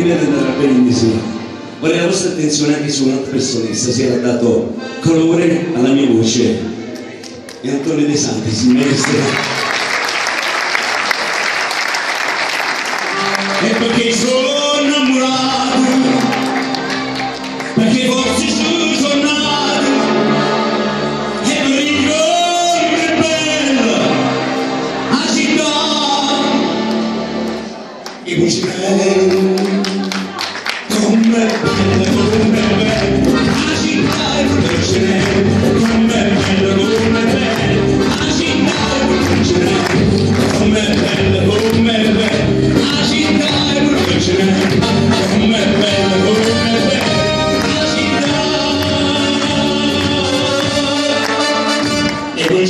prima di andare a Brindisi vorrei la vostra attenzione anche su un'altra persona che stasera ha dato colore alla mia voce, è Antonio De Santi, signore. E perché sono innamorato, perché forse sono nato, e per il giorno è bella la città, e poi ci credo, come è bella la città, e poi ci credo, come è bella la città, e poi ci credo, come è bella la città. Come bella, la città, e poi